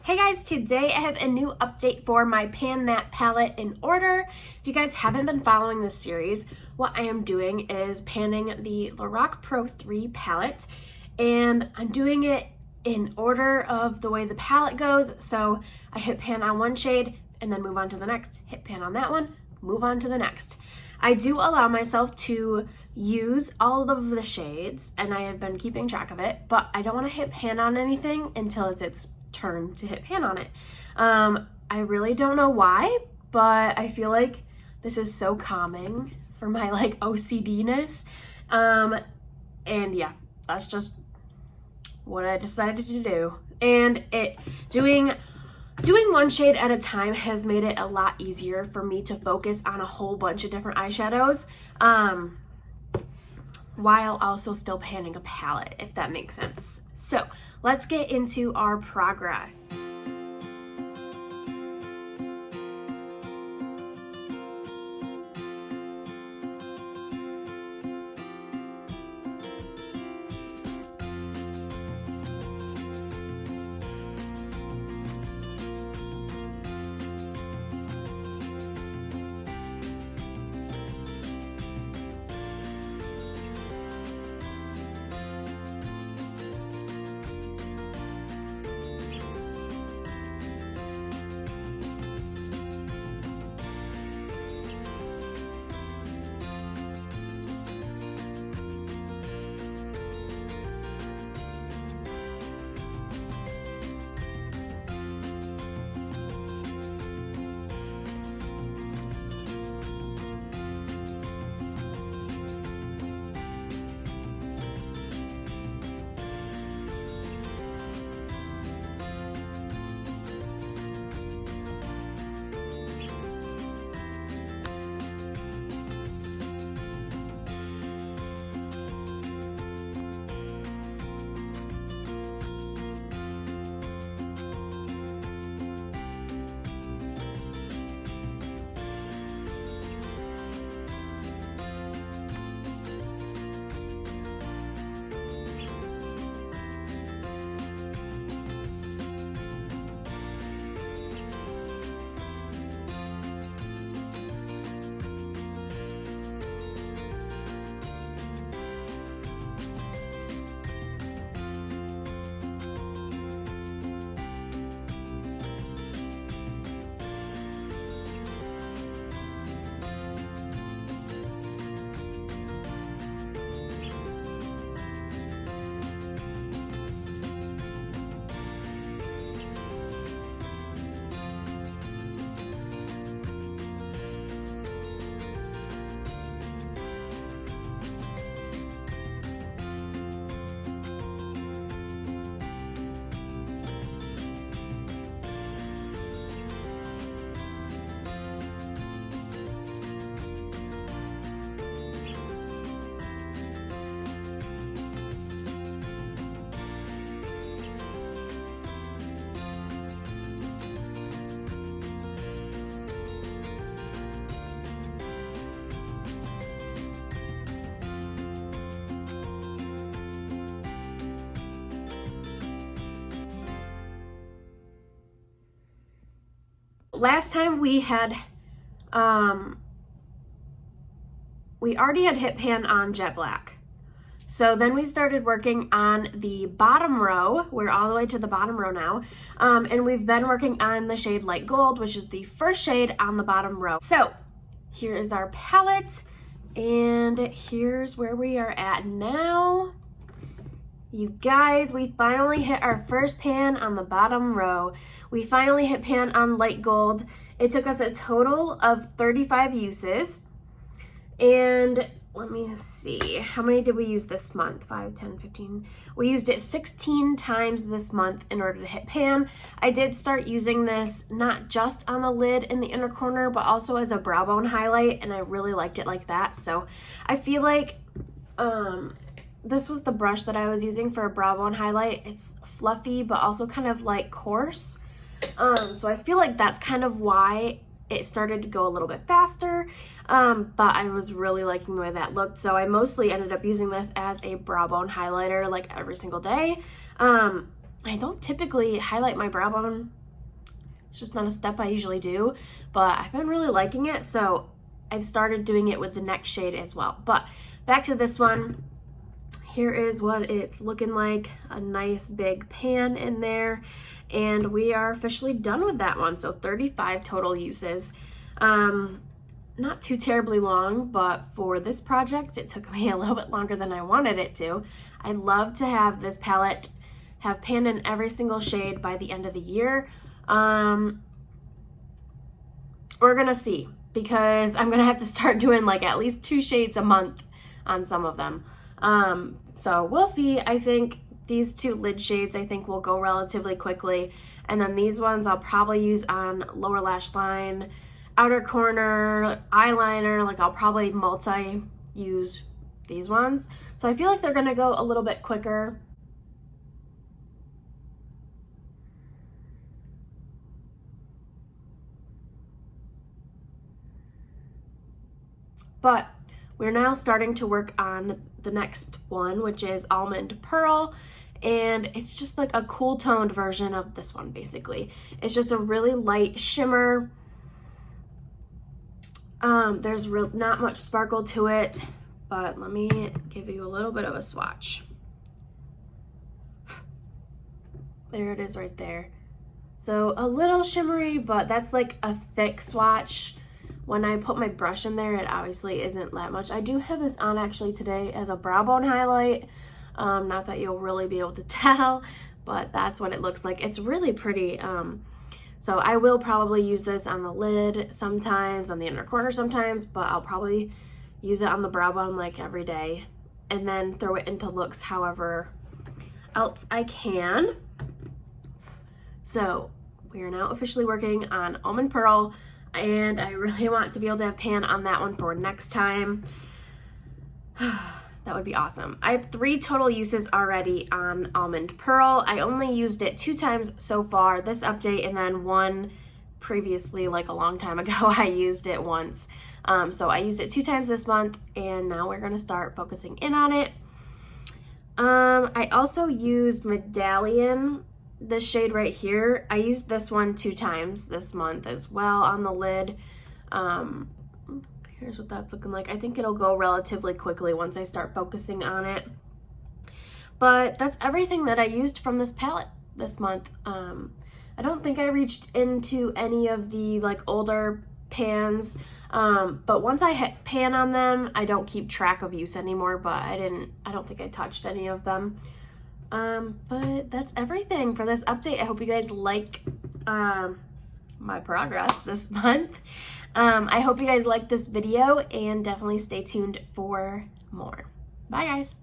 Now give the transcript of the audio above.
Hey guys, today I have a new update for my Pan That palette in order. If you guys haven't been following this series, what I am doing is panning the Lorac Pro 3 palette, and I'm doing it in order of the way the palette goes. So I hit pan on one shade and then move on to the next, hit pan on that one, move on to the next. I do allow myself to use all of the shades, and I have been keeping track of it, but I don't want to hit pan on anything until it's its turn to hit pan on it. I really don't know why, but I feel like this is so calming for my OCD-ness. And yeah, that's just what I decided to do. And doing one shade at a time has made it a lot easier for me to focus on a whole bunch of different eyeshadows, while also still panning a palette, if that makes sense. So let's get into our progress. Last time we already had hit pan on Jet Black. So then we started working on the bottom row. We're all the way to the bottom row now. And we've been working on the shade Light Gold, which is the first shade on the bottom row. So here is our palette, and here's where we are at now. You guys, we finally hit our first pan on the bottom row. We finally hit pan on Light Gold. It took us a total of 35 uses. And let me see, how many did we use this month? 5, 10, 15. We used it 16 times this month in order to hit pan. I did start using this not just on the lid in the inner corner, but also as a brow bone highlight, and I really liked it like that. So I feel like this was the brush that I was using for a brow bone highlight. It's fluffy, but also kind of coarse. So I feel like that's kind of why it started to go a little bit faster, but I was really liking the way that looked, so I mostly ended up using this as a brow bone highlighter like every single day. I don't typically highlight my brow bone. It's just not a step I usually do, but I've been really liking it, so I've started doing it with the next shade as well. But back to this one. Here is what it's looking like, a nice big pan in there, and we are officially done with that one. So 35 total uses. Not too terribly long, but for this project, it took me a little bit longer than I wanted it to. I'd love to have this palette have pan in every single shade by the end of the year. We're gonna see, because I'm gonna have to start doing like at least 2 shades a month on some of them. So we'll see. I think these 2 lid shades I think will go relatively quickly, and then these ones I'll probably use on lower lash line, outer corner, eyeliner. Like I'll probably multi-use these ones. So I feel like they're gonna go a little bit quicker. But we're now starting to work on the next one, which is Almond Pearl, and it's just like a cool toned version of this one basically. It's just a really light shimmer. There's not much sparkle to it, but let me give you a little bit of a swatch. There it is right there. So a little shimmery, but that's like a thick swatch. When I put my brush in there, it obviously isn't that much. I do have this on actually today as a brow bone highlight. Not that you'll really be able to tell, but that's what it looks like. It's really pretty. So I will probably use this on the lid sometimes, on the inner corner sometimes, but I'll probably use it on the brow bone like every day, and then throw it into looks however else I can. So we are now officially working on Almond Pearl, and I really want to be able to have pan on that one for next time. That would be awesome. I have 3 total uses already on Almond Pearl. I only used it 2 times so far, this update, and then one previously, like a long time ago, I used it once. So I used it 2 times this month, and now we're gonna start focusing in on it. I also used Medallion, this shade right here. I used this one 2 times this month as well on the lid. Here's what that's looking like. I think it'll go relatively quickly once I start focusing on it. But that's everything that I used from this palette this month. I don't think I reached into any of the like older pans, but once I hit pan on them, I don't keep track of use anymore, but I don't think I touched any of them. But that's everything for this update. I hope you guys like my progress this month. I hope you guys liked this video, and definitely stay tuned for more. Bye guys.